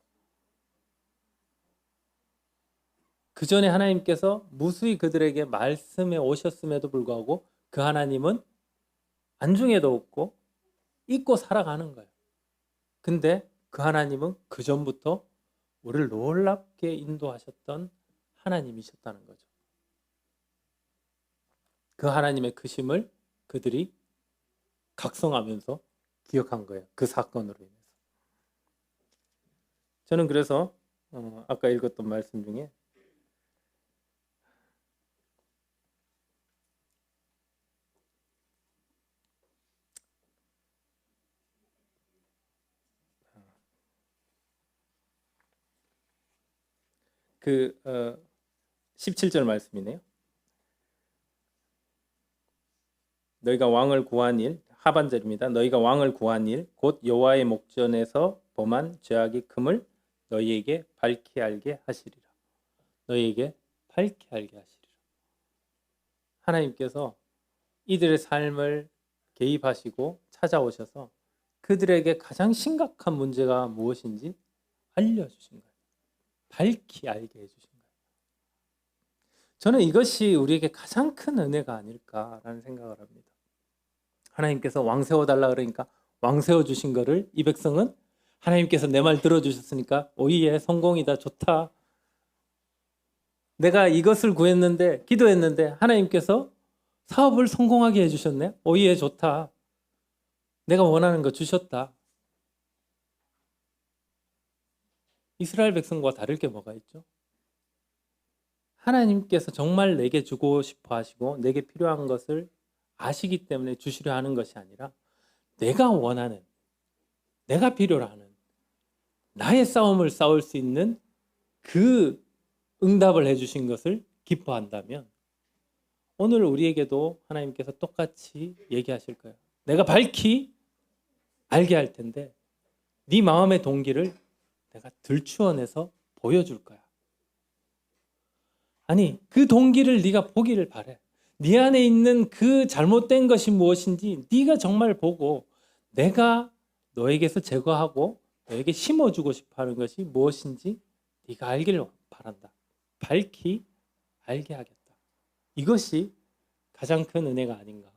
그 전에 하나님께서 무수히 그들에게 말씀해 오셨음에도 불구하고 그 하나님은 안중에도 없고 잊고 살아가는 거예요. 근데 그 하나님은 그 전부터 우리를 놀랍게 인도하셨던 하나님이셨다는 거죠. 그 하나님의 크심을 그들이 각성하면서 기억한 거예요. 그 사건으로 인해서. 저는 그래서 아까 읽었던 말씀 중에 그 17절 말씀이네요. 너희가 왕을 구한 일, 하반절입니다. 너희가 왕을 구한 일, 곧 여호와의 목전에서 범한 죄악이 큼을 너희에게 밝히 알게 하시리라. 너희에게 밝히 알게 하시리라. 하나님께서 이들의 삶을 개입하시고 찾아오셔서 그들에게 가장 심각한 문제가 무엇인지 알려주신 거예요. 밝히 알게 해주신 거예요. 저는 이것이 우리에게 가장 큰 은혜가 아닐까라는 생각을 합니다. 하나님께서 왕 세워달라 그러니까 왕 세워주신 거를 이 백성은 하나님께서 내 말 들어주셨으니까 오예 성공이다 좋다. 내가 이것을 구했는데 기도했는데 하나님께서 사업을 성공하게 해주셨네. 오예 좋다. 내가 원하는 거 주셨다. 이스라엘 백성과 다를 게 뭐가 있죠? 하나님께서 정말 내게 주고 싶어 하시고 내게 필요한 것을 아시기 때문에 주시려 하는 것이 아니라 내가 원하는 내가 필요로 하는 나의 싸움을 싸울 수 있는 그 응답을 해주신 것을 기뻐한다면 오늘 우리에게도 하나님께서 똑같이 얘기하실 거예요. 내가 밝히 알게 할 텐데 네 마음의 동기를 내가 들추어내서 보여줄 거야. 아니, 그 동기를 네가 보기를 바래. 네 안에 있는 그 잘못된 것이 무엇인지 네가 정말 보고 내가 너에게서 제거하고 너에게 심어주고 싶어하는 것이 무엇인지 네가 알기를 바란다. 밝히 알게 하겠다. 이것이 가장 큰 은혜가 아닌가.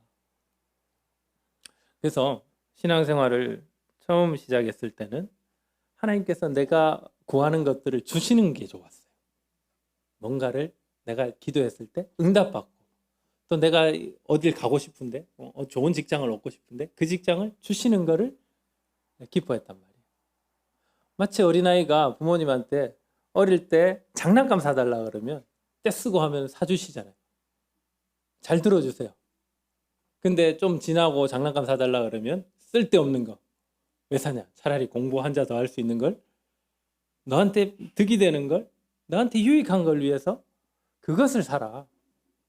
그래서 신앙생활을 처음 시작했을 때는 하나님께서 내가 구하는 것들을 주시는 게 좋았어요. 뭔가를 내가 기도했을 때 응답받고 또 내가 어딜 가고 싶은데 좋은 직장을 얻고 싶은데 그 직장을 주시는 거를 기뻐했단 말이에요. 마치 어린아이가 부모님한테 어릴 때 장난감 사달라 그러면 떼쓰고 하면 사주시잖아요. 잘 들어주세요. 근데 좀 지나고 장난감 사달라 그러면 쓸데없는 거 왜 사냐? 차라리 공부 한자 더 할 수 있는 걸 너한테 득이 되는 걸 너한테 유익한 걸 위해서 그것을 사라.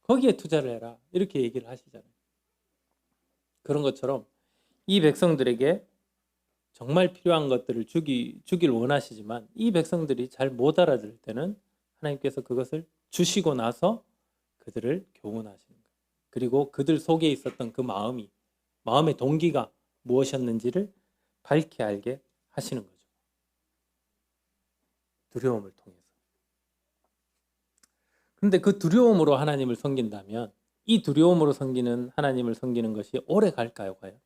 거기에 투자를 해라. 이렇게 얘기를 하시잖아요. 그런 것처럼 이 백성들에게 정말 필요한 것들을 주길 원하시지만 이 백성들이 잘 못 알아들 때는 하나님께서 그것을 주시고 나서 그들을 교훈하시는 거예요. 그리고 그들 속에 있었던 그 마음의 동기가 무엇이었는지를 밝히 알게 하시는 거죠. 두려움을 통해서. 근데 그 두려움으로 하나님을 섬긴다면 이 두려움으로 섬기는 하나님을 섬기는 것이 오래 갈까요? 과연?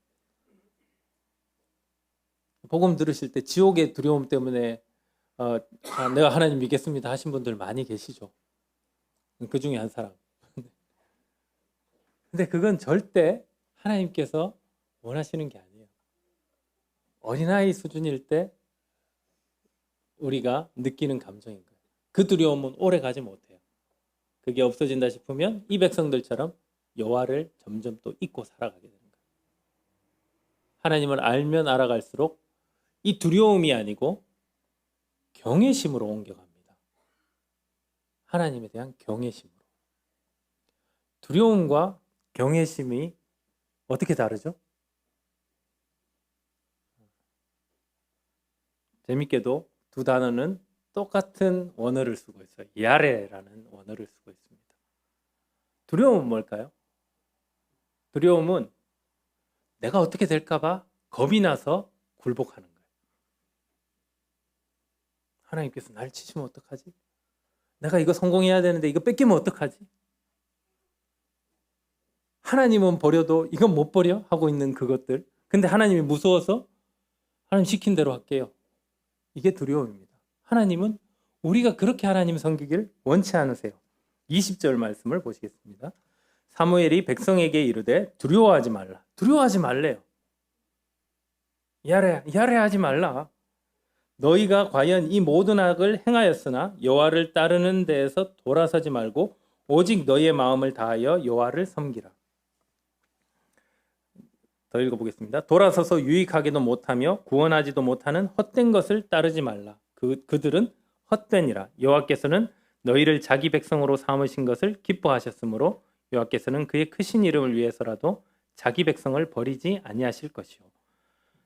복음 들으실 때 지옥의 두려움 때문에 내가 하나님 믿겠습니다 하신 분들 많이 계시죠. 그 중에 한 사람. 근데 그건 절대 하나님께서 원하시는 게 아니에요. 어린아이 수준일 때 우리가 느끼는 감정인 거예요. 그 두려움은 오래 가지 못해요. 그게 없어진다 싶으면 이 백성들처럼 여호와를 점점 또 잊고 살아가게 되는 거예요. 하나님을 알면 알아갈수록 이 두려움이 아니고 경외심으로 옮겨갑니다. 하나님에 대한 경외심으로. 두려움과 경외심이 어떻게 다르죠? 재밌게도 두 단어는 똑같은 원어를 쓰고 있어요. 야레라는 원어를 쓰고 있습니다. 두려움은 뭘까요? 두려움은 내가 어떻게 될까봐 겁이 나서 굴복하는 거예요. 하나님께서 날 치시면 어떡하지? 내가 이거 성공해야 되는데 이거 뺏기면 어떡하지? 하나님은 버려도 이건 못 버려? 하고 있는 그것들. 근데 하나님이 무서워서 하나님 시킨 대로 할게요. 이게 두려움입니다. 하나님은 우리가 그렇게 하나님 섬기기를 원치 않으세요. 20절 말씀을 보시겠습니다. 사무엘이 백성에게 이르되 두려워하지 말라. 두려워하지 말래요. 야래하지 말라. 너희가 과연 이 모든 악을 행하였으나 여호와를 따르는 데에서 돌아서지 말고 오직 너희의 마음을 다하여 여호와를 섬기라. 더 읽어보겠습니다. 돌아서서 유익하게도 못하며 구원하지도 못하는 헛된 것을 따르지 말라. 그들은 헛되니라. 여호와께서는 너희를 자기 백성으로 삼으신 것을 기뻐하셨으므로 여호와께서는 그의 크신 이름을 위해서라도 자기 백성을 버리지 아니하실 것이요.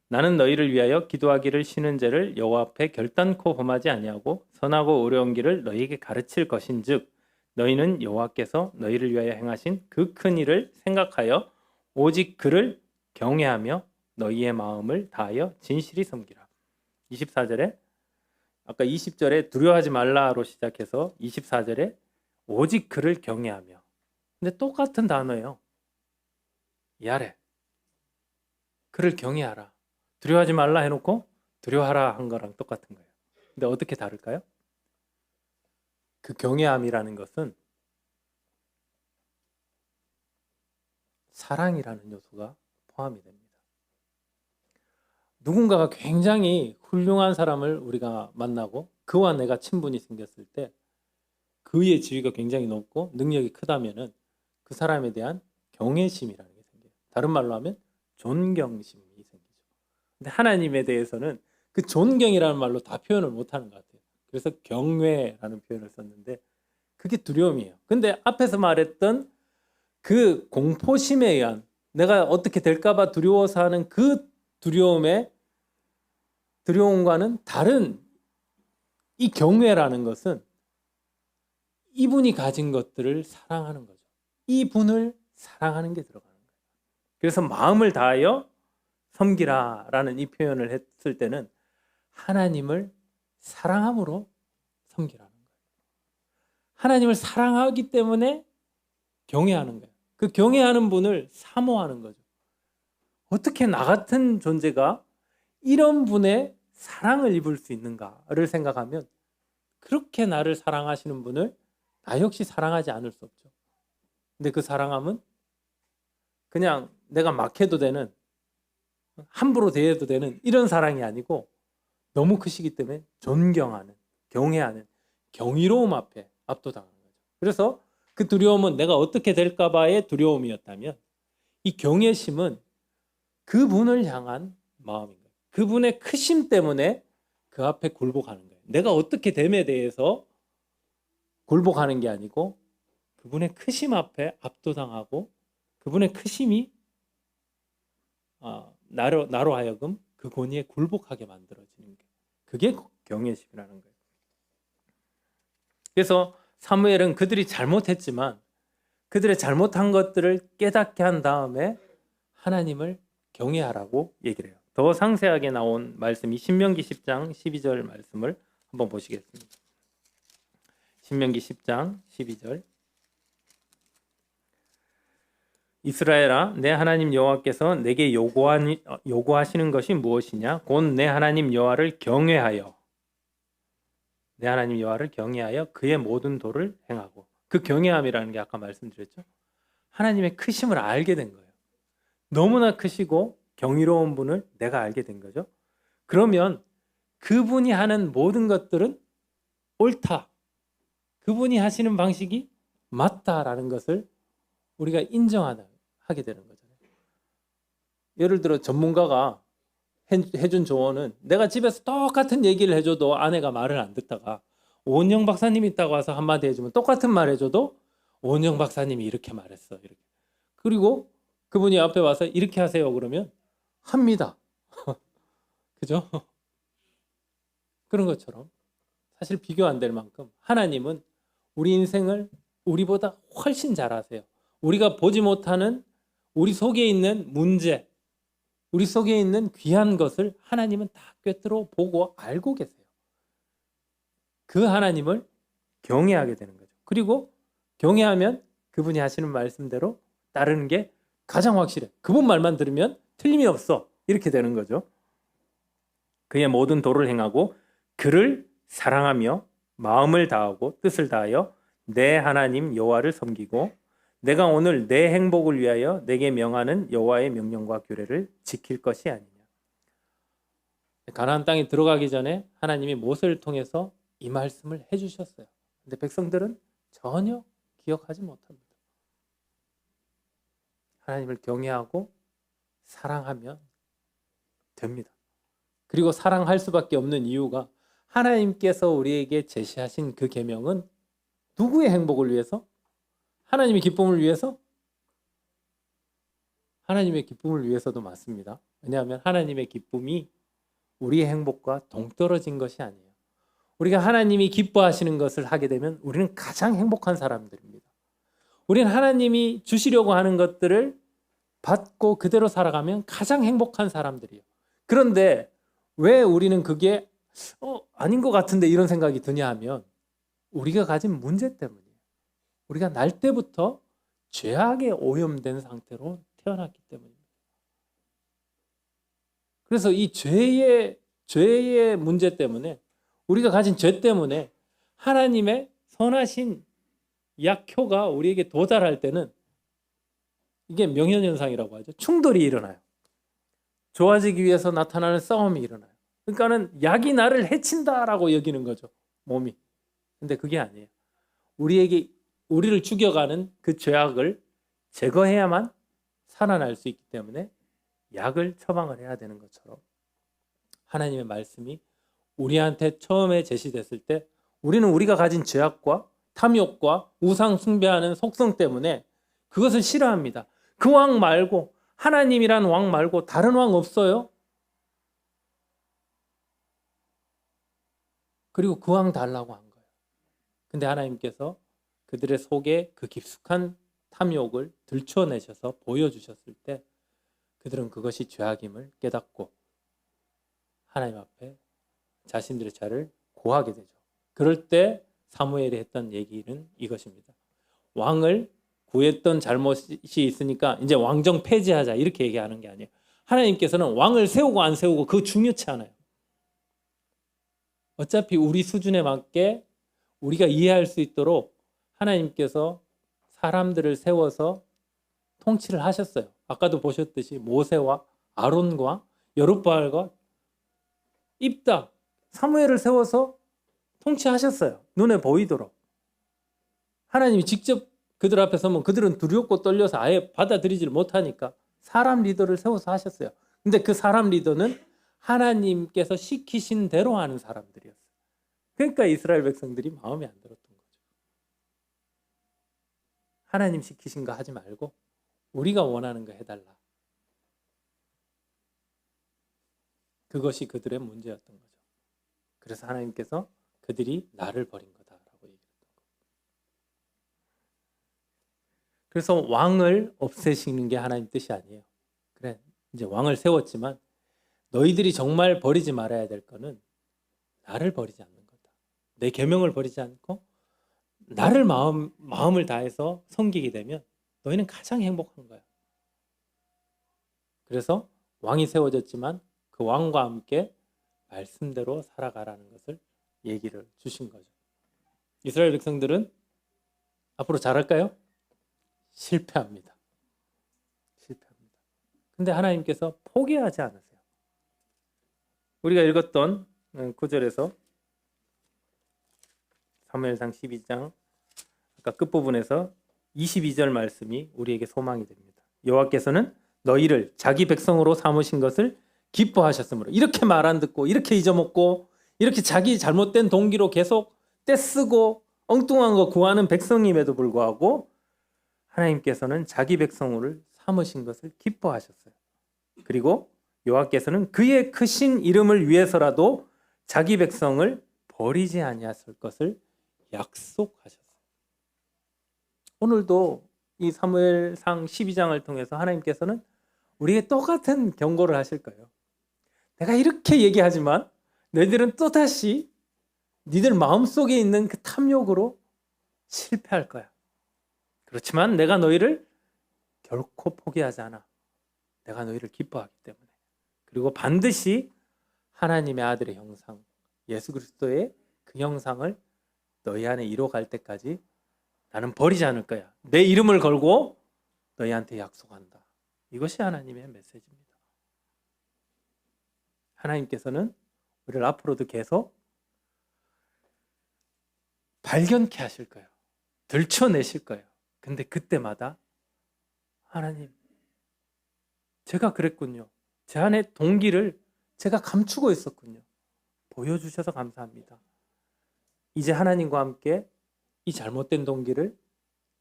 나는 너희를 위하여 기도하기를 쉬는 죄를 여호와 앞에 결단코 범하지 아니하고 선하고 어려운 길을 너희에게 가르칠 것인즉 너희는 여호와께서 너희를 위하여 행하신 그 큰 일을 생각하여 오직 그를 경외하며 너희의 마음을 다하여 진실히 섬기라. 24절에 아까 20절에 두려워하지 말라로 시작해서 24절에 오직 그를 경외하며. 근데 똑같은 단어예요. 야레. 그를 경외하라. 두려워하지 말라 해놓고 두려워하라 한 거랑 똑같은 거예요. 근데 어떻게 다를까요? 그 경외함이라는 것은 사랑이라는 요소가 포함이 됩니다. 누군가가 굉장히 훌륭한 사람을 우리가 만나고 그와 내가 친분이 생겼을 때 그의 지위가 굉장히 높고 능력이 크다면은 그 사람에 대한 경외심이라는 게 생겨요. 다른 말로 하면 존경심이 생기죠. 근데 하나님에 대해서는 그 존경이라는 말로 다 표현을 못하는 것 같아요. 그래서 경외라는 표현을 썼는데 그게 두려움이에요. 근데 앞에서 말했던 그 공포심에 의한 내가 어떻게 될까봐 두려워서 하는 그 두려움과는 다른 이 경외라는 것은 이분이 가진 것들을 사랑하는 거죠. 이분을 사랑하는 게 들어가는 거예요. 그래서 마음을 다하여 섬기라라는 이 표현을 했을 때는 하나님을 사랑함으로 섬기라는 거예요. 하나님을 사랑하기 때문에 경외하는 거예요. 그 경외하는 분을 사모하는 거죠. 어떻게 나 같은 존재가 이런 분의 사랑을 입을 수 있는가를 생각하면 그렇게 나를 사랑하시는 분을 나 역시 사랑하지 않을 수 없죠. 근데 그 사랑함은 그냥 내가 막 해도 되는, 함부로 대해도 되는 이런 사랑이 아니고 너무 크시기 때문에 존경하는, 경외하는, 경이로움 앞에 압도당하는 거죠. 그래서 그 두려움은 내가 어떻게 될까봐의 두려움이었다면 이 경외심은 그분을 향한 마음인 거예요. 그분의 크심 때문에 그 앞에 굴복하는 거예요. 내가 어떻게 됨에 대해서 굴복하는 게 아니고 그분의 크심 앞에 압도당하고 그분의 크심이 나로 하여금 그 권위에 굴복하게 만들어지는 게 그게 경외심이라는 거예요. 그래서 사무엘은 그들이 잘못했지만 그들의 잘못한 것들을 깨닫게 한 다음에 하나님을 경외하라고 얘기를 해요. 더 상세하게 나온 말씀이 신명기 10장 12절 말씀을 한번 보시겠습니다. 신명기 10장 12절 이스라엘아 내 하나님 여호와께서 내게 요구하시는 것이 무엇이냐 곧 내 하나님 여호와를 경외하여 내 하나님 여호와를 경외하여 그의 모든 도를 행하고 그 경외함이라는 게 아까 말씀드렸죠. 하나님의 크심을 알게 된 거예요. 너무나 크시고 경이로운 분을 내가 알게 된 거죠. 그러면 그분이 하는 모든 것들은 옳다. 그분이 하시는 방식이 맞다라는 것을 우리가 인정하게 되는 거잖아요. 예를 들어 전문가가 해준 조언은 내가 집에서 똑같은 얘기를 해줘도 아내가 말을 안 듣다가 오은영 박사님이 있다고 와서 한마디 해주면 똑같은 말 해줘도 오은영 박사님이 이렇게 말했어. 이렇게. 그리고 그분이 앞에 와서 이렇게 하세요. 그러면 합니다. 그죠? 그런 것처럼 사실 비교 안 될 만큼 하나님은 우리 인생을 우리보다 훨씬 잘 아세요. 우리가 보지 못하는 우리 속에 있는 문제, 우리 속에 있는 귀한 것을 하나님은 다 꿰뚫어 보고 알고 계세요. 그 하나님을 경외하게 되는 거죠. 그리고 경외하면 그분이 하시는 말씀대로 따르는 게 가장 확실해. 그분 말만 들으면 틀림이 없어. 이렇게 되는 거죠. 그의 모든 도를 행하고 그를 사랑하며 마음을 다하고 뜻을 다하여 내 하나님 여호와를 섬기고 내가 오늘 내 행복을 위하여 내게 명하는 여호와의 명령과 규례를 지킬 것이 아니냐. 가나안 땅에 들어가기 전에 하나님이 모세를 통해서 이 말씀을 해주셨어요. 근데 백성들은 전혀 기억하지 못합니다. 하나님을 경외하고 사랑하면 됩니다. 그리고 사랑할 수밖에 없는 이유가 하나님께서 우리에게 제시하신 그 계명은 누구의 행복을 위해서? 하나님의 기쁨을 위해서? 하나님의 기쁨을 위해서도 맞습니다. 왜냐하면 하나님의 기쁨이 우리의 행복과 동떨어진 것이 아니에요. 우리가 하나님이 기뻐하시는 것을 하게 되면 우리는 가장 행복한 사람들입니다. 우리는 하나님이 주시려고 하는 것들을 받고 그대로 살아가면 가장 행복한 사람들이에요. 그런데 왜 우리는 그게 아닌 것 같은데 이런 생각이 드냐 하면 우리가 가진 문제 때문이에요. 우리가 날 때부터 죄악에 오염된 상태로 태어났기 때문입니다. 그래서 이 죄의 문제 때문에 우리가 가진 죄 때문에 하나님의 선하신 약효가 우리에게 도달할 때는 이게 명현현상이라고 하죠. 충돌이 일어나요. 좋아지기 위해서 나타나는 싸움이 일어나요. 그러니까는 약이 나를 해친다라고 여기는 거죠. 몸이. 근데 그게 아니에요. 우리를 죽여가는 그 죄악을 제거해야만 살아날 수 있기 때문에 약을 처방을 해야 되는 것처럼 하나님의 말씀이 우리한테 처음에 제시됐을 때 우리는 우리가 가진 죄악과 탐욕과 우상 숭배하는 속성 때문에 그것을 싫어합니다. 그 왕 말고, 하나님이란 왕 말고 다른 왕 없어요? 그리고 그 왕 달라고 한 거예요. 근데 하나님께서 그들의 속에 그 깊숙한 탐욕을 들춰내셔서 보여주셨을 때 그들은 그것이 죄악임을 깨닫고 하나님 앞에 자신들의 죄를 고하게 되죠. 그럴 때 사무엘이 했던 얘기는 이것입니다. 왕을 구했던 잘못이 있으니까 이제 왕정 폐지하자 이렇게 얘기하는 게 아니에요. 하나님께서는 왕을 세우고 안 세우고 그거 중요치 않아요. 어차피 우리 수준에 맞게 우리가 이해할 수 있도록 하나님께서 사람들을 세워서 통치를 하셨어요. 아까도 보셨듯이 모세와 아론과 여룹바알과 입다, 사무엘을 세워서 통치하셨어요. 눈에 보이도록. 하나님이 직접 그들 앞에 서면 그들은 두렵고 떨려서 아예 받아들이지를 못하니까 사람 리더를 세워서 하셨어요. 근데 그 사람 리더는 하나님께서 시키신 대로 하는 사람들이었어요. 그러니까 이스라엘 백성들이 마음에 안 들었던 거죠. 하나님 시키신 거 하지 말고 우리가 원하는 거 해달라. 그것이 그들의 문제였던 거죠. 그래서 하나님께서 그들이 나를 버린 거다라고 얘기했던 거예요. 그래서 왕을 없애시는 게 하나님 뜻이 아니에요. 그래, 이제 왕을 세웠지만 너희들이 정말 버리지 말아야 될 거는 나를 버리지 않는 거다. 내 계명을 버리지 않고 나를 마음을 다해서 섬기게 되면 너희는 가장 행복한 거야. 그래서 왕이 세워졌지만 그 왕과 함께 말씀대로 살아가라는 것을 얘기를 주신 거죠. 이스라엘 백성들은 앞으로 잘할까요? 실패합니다. 실패합니다. 근데 하나님께서 포기하지 않으세요. 우리가 읽었던 9절에서 사무엘상 12장 아까 끝부분에서 22절 말씀이 우리에게 소망이 됩니다. 여호와께서는 너희를 자기 백성으로 삼으신 것을 기뻐하셨으므로. 이렇게 말 안 듣고 이렇게 잊어먹고 이렇게 자기 잘못된 동기로 계속 떼쓰고 엉뚱한 거 구하는 백성임에도 불구하고 하나님께서는 자기 백성을 삼으신 것을 기뻐하셨어요. 그리고 여호와께서는 그의 크신 이름을 위해서라도 자기 백성을 버리지 아니하실 것을 약속하셨어요. 오늘도 이 사무엘상 12장을 통해서 하나님께서는 우리에게 똑같은 경고를 하실 거예요. 내가 이렇게 얘기하지만 너희들은 또다시 니들 마음속에 있는 그 탐욕으로 실패할 거야. 그렇지만 내가 너희를 결코 포기하지 않아. 내가 너희를 기뻐하기 때문에. 그리고 반드시 하나님의 아들의 형상, 예수 그리스도의 그 형상을 너희 안에 이뤄갈 때까지 나는 버리지 않을 거야. 내 이름을 걸고 너희한테 약속한다. 이것이 하나님의 메시지입니다. 하나님께서는 우리를 앞으로도 계속 발견케 하실 거예요. 들춰내실 거예요. 근데 그때마다 하나님, 제가 그랬군요. 제 안에 동기를 제가 감추고 있었군요. 보여주셔서 감사합니다. 이제 하나님과 함께 이 잘못된 동기를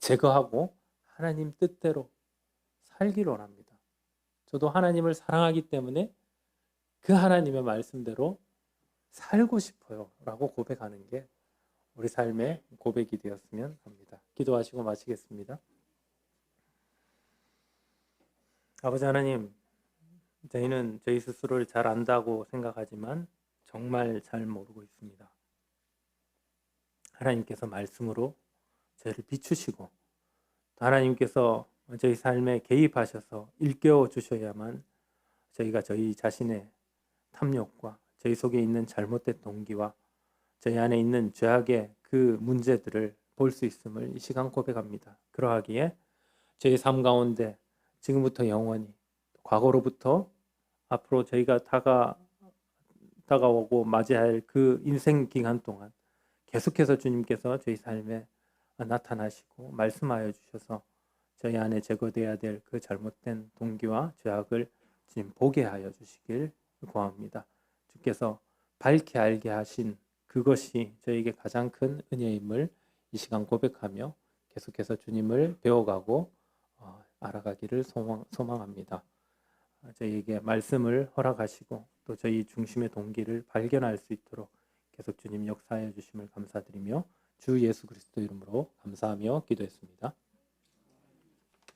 제거하고 하나님 뜻대로 살기를 원합니다. 저도 하나님을 사랑하기 때문에 그 하나님의 말씀대로 살고 싶어요 라고 고백하는 게 우리 삶의 고백이 되었으면 합니다. 기도하시고 마치겠습니다. 아버지 하나님, 저희는 저희 스스로를 잘 안다고 생각하지만 정말 잘 모르고 있습니다. 하나님께서 말씀으로 저희를 비추시고 하나님께서 저희 삶에 개입하셔서 일깨워 주셔야만 저희가 저희 자신의 탐욕과 저희 속에 있는 잘못된 동기와 저희 안에 있는 죄악의 그 문제들을 볼 수 있음을 이 시간 고백합니다. 그러하기에 저희 삶 가운데 지금부터 영원히 과거로부터 앞으로 저희가 다가오고 맞이할 그 인생 기간 동안 계속해서 주님께서 저희 삶에 나타나시고 말씀하여 주셔서 저희 안에 제거되어야 될 그 잘못된 동기와 죄악을 주님 보게 하여 주시길 구합니다. 주께 주께서 밝히 알게 하신 그것이 저에게 가장 큰 은혜임을 이 시간 고백하며 계속해서 주님을 배워가고 알아가기를 소망합니다. 저희에게 말씀을 허락하시고 또 저희 중심의 동기를 발견할 수 있도록 계속 주님 역사해 주심을 감사드리며 주 예수 그리스도 이름으로 감사하며 기도했습니다.